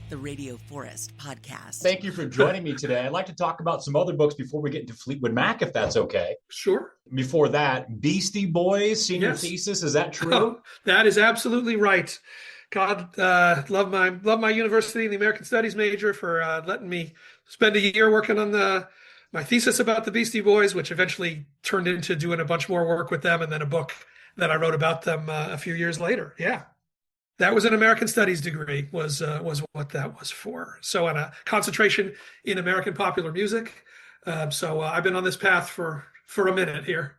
the Radio Forest podcast. Thank you for joining me today. I'd like to talk about some other books before we get into Fleetwood Mac, if that's okay. Sure. Before that, Beastie Boys, senior Yes. thesis, is that true? Oh, that is absolutely right. God, love my university and the American Studies major for letting me spend a year working on my thesis about the Beastie Boys, which eventually turned into doing a bunch more work with them, and then a book that I wrote about them a few years later. Yeah. That was an American Studies degree, was what that was for. So, and a concentration in American popular music. So I've been on this path for a minute here.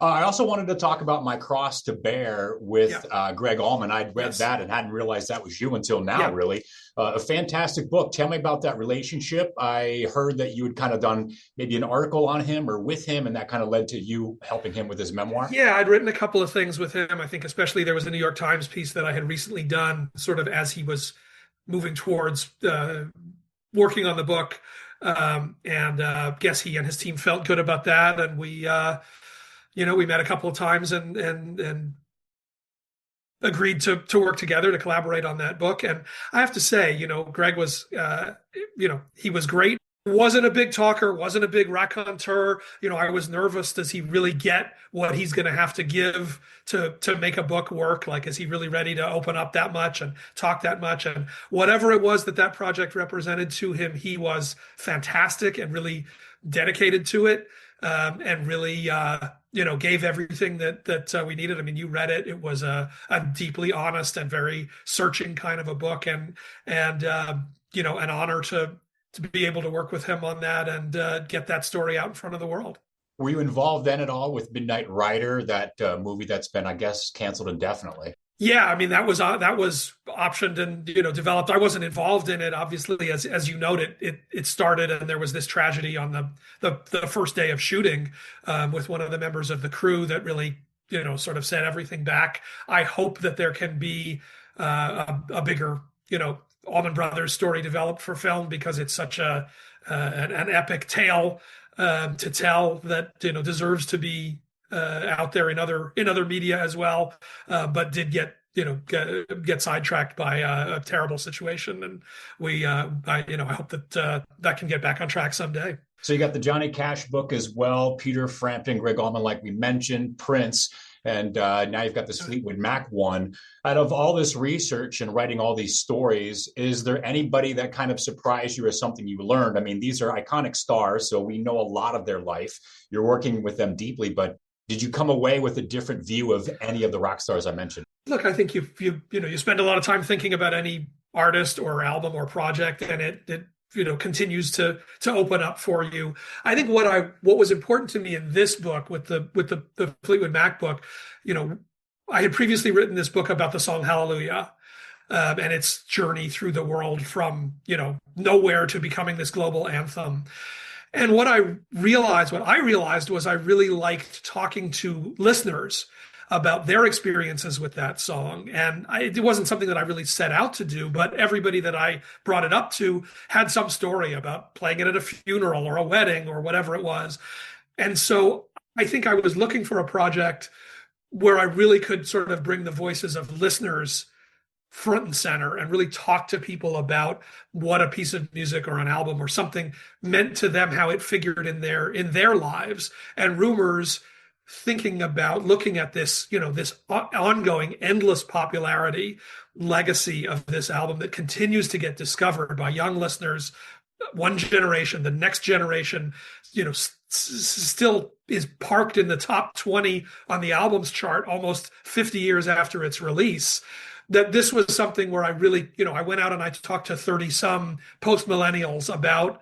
I also wanted to talk about My Cross to Bear with Gregg Allman. I'd read that and hadn't realized that was you until now, really. A fantastic book. Tell me about that relationship. I heard that you had kind of done maybe an article on him or with him, and that kind of led to you helping him with his memoir. Yeah, I'd written a couple of things with him. I think especially there was a New York Times piece that I had recently done sort of as he was moving towards working on the book. And guess he and his team felt good about that. And we met a couple of times and agreed to work together to collaborate on that book. And I have to say, Gregg was, he was great. Wasn't a big talker, wasn't a big raconteur. I was nervous. Does he really get what he's going to have to give to make a book work? Like, is he really ready to open up that much and talk that much? And whatever it was that project represented to him, he was fantastic and really dedicated to it. And really, gave everything that we needed. I mean, you read it. It was a deeply honest and very searching kind of a book, and an honor to be able to work with him on that and get that story out in front of the world. Were you involved then at all with Midnight Rider, that movie that's been, I guess, canceled indefinitely? Yeah, I mean, that was optioned and developed. I wasn't involved in it, obviously, as you noted. It started, and there was this tragedy on the first day of shooting with one of the members of the crew that really sort of set everything back. I hope that there can be a bigger Allman Brothers story developed for film, because it's such an epic tale to tell that deserves to be out there in other media as well, but did get sidetracked by a terrible situation, and I hope that that can get back on track someday. So you got the Johnny Cash book as well, Peter Frampton, Gregg Allman, like we mentioned, Prince, and now you've got this Fleetwood Mac one. Out of all this research and writing all these stories, is there anybody that kind of surprised you or something you learned? I mean, these are iconic stars, so we know a lot of their life. You're working with them deeply, but did you come away with a different view of any of the rock stars I mentioned? Look, I think you spend a lot of time thinking about any artist or album or project, and it continues to open up for you. I think what was important to me in this book with the Fleetwood Mac book, I had previously written this book about the song Hallelujah. And its journey through the world from nowhere to becoming this global anthem. And what I realized was I really liked talking to listeners about their experiences with that song. And it wasn't something that I really set out to do, but everybody that I brought it up to had some story about playing it at a funeral or a wedding or whatever it was. And so I think I was looking for a project where I really could sort of bring the voices of listeners front and center and really talk to people about what a piece of music or an album or something meant to them, how it figured in their lives. And Rumours, thinking about looking at this, this ongoing endless popularity legacy of this album that continues to get discovered by young listeners, one generation, the next generation, still is parked in the top 20 on the albums chart almost 50 years after its release. That this was something where I really, I went out and I talked to 30 some post-millennials about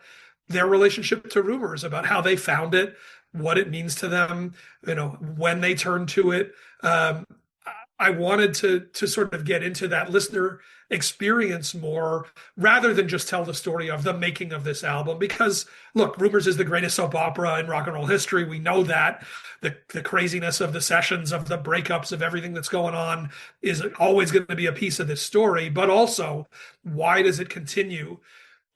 their relationship to Rumours, about how they found it, what it means to them, when they turned to it. I wanted to sort of get into that listener experience more, rather than just tell the story of the making of this album. Because look, Rumours is the greatest soap opera in rock and roll history. We know that. The craziness of the sessions, of the breakups, of everything that's going on is always going to be a piece of this story. But also, why does it continue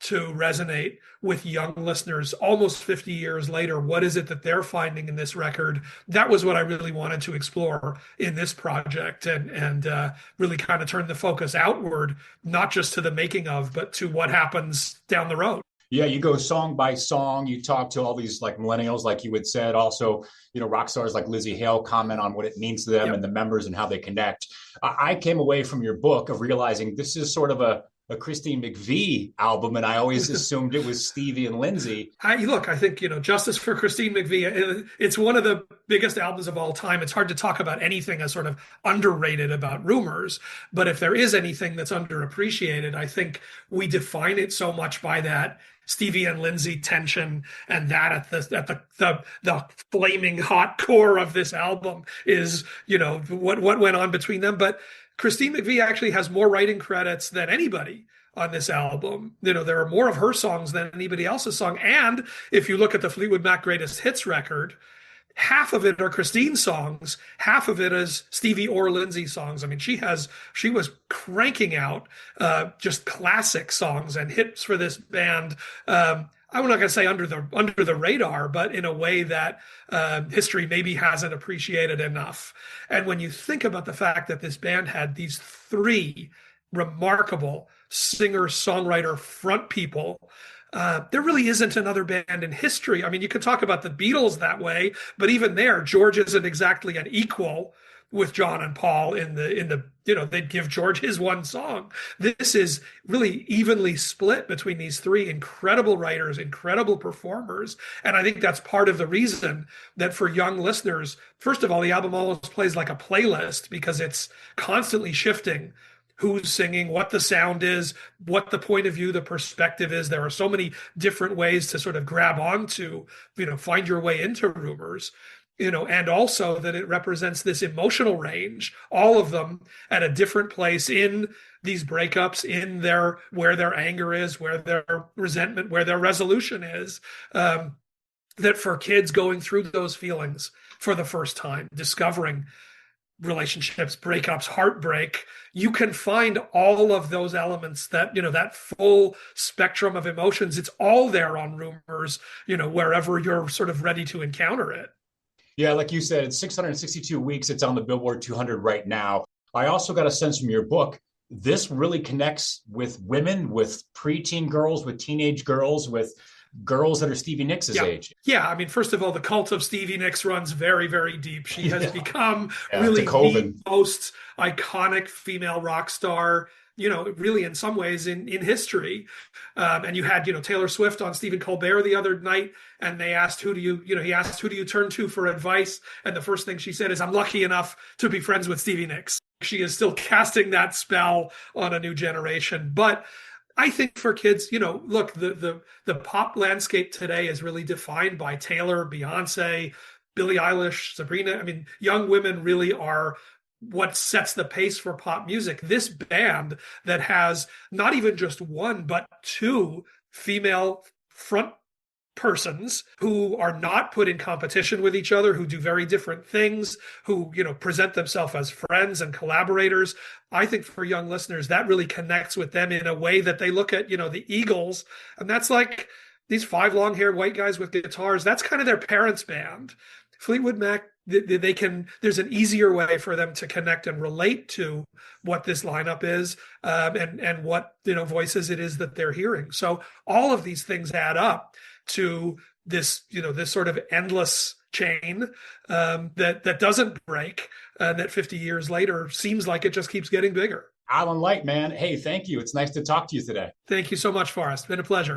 to resonate with young listeners almost 50 years later? What is it that they're finding in this record? That was what I really wanted to explore in this project, and really kind of turn the focus outward, not just to the making of, but to what happens down the road. Yeah, you go song by song. You talk to all these like millennials, like you had said. Also, rock stars like Lizzie Hale comment on what it means to them, Yep. and the members and how they connect. I came away from your book of realizing this is sort of a Christine McVie album, and I always assumed it was Stevie and Lindsay. I think, Justice for Christine McVie, it's one of the biggest albums of all time. It's hard to talk about anything as sort of underrated about Rumours, but if there is anything that's underappreciated, I think we define it so much by that Stevie and Lindsay tension, and that at the flaming hot core of this album is, what went on between them. But Christine McVie actually has more writing credits than anybody on this album. There are more of her songs than anybody else's song. And if you look at the Fleetwood Mac Greatest Hits record, half of it are Christine songs, half of it is Stevie or Lindsay songs. I mean, she was cranking out just classic songs and hits for this band. I'm not going to say under the radar, but in a way that history maybe hasn't appreciated enough. And when you think about the fact that this band had these three remarkable singer-songwriter front people, there really isn't another band in history. I mean, you could talk about the Beatles that way, but even there, George isn't exactly an equal with John and Paul in the they'd give George his one song. This is really evenly split between these three incredible writers, incredible performers. And I think that's part of the reason that for young listeners, first of all, the album almost plays like a playlist because it's constantly shifting who's singing, what the sound is, what the point of view, the perspective is. There are so many different ways to sort of grab onto, find your way into Rumours. And also that it represents this emotional range, all of them at a different place in these breakups, in where their anger is, where their resentment, where their resolution is, that for kids going through those feelings for the first time, discovering relationships, breakups, heartbreak, you can find all of those elements that, that full spectrum of emotions. It's all there on Rumours, wherever you're sort of ready to encounter it. Yeah, like you said, it's 662 weeks. It's on the Billboard 200 right now. I also got a sense from your book, this really connects with women, with preteen girls, with teenage girls, with girls that are Stevie Nicks' age. Yeah, I mean, first of all, the cult of Stevie Nicks runs very, very deep. She has become Yeah, really the most iconic female rock star, really in some ways in history. And you had, Taylor Swift on Stephen Colbert the other night, and they asked, he asked, who do you turn to for advice? And the first thing she said is, I'm lucky enough to be friends with Stevie Nicks. She is still casting that spell on a new generation. But I think for kids, look, the pop landscape today is really defined by Taylor, Beyonce, Billie Eilish, Sabrina. I mean, young women really are what sets the pace for pop music. This band that has not even just one, but two female front persons who are not put in competition with each other, who do very different things, who, present themselves as friends and collaborators. I think for young listeners, that really connects with them in a way that they look at, the Eagles, and that's like these five long-haired white guys with guitars. That's kind of their parents' band. Fleetwood Mac, there's an easier way for them to connect and relate to what this lineup is, and what, voices it is that they're hearing. So all of these things add up to this, this sort of endless chain that doesn't break, that 50 years later seems like it just keeps getting bigger. Alan Light, man. Hey, thank you. It's nice to talk to you today. Thank you so much, Forrest. It's been a pleasure.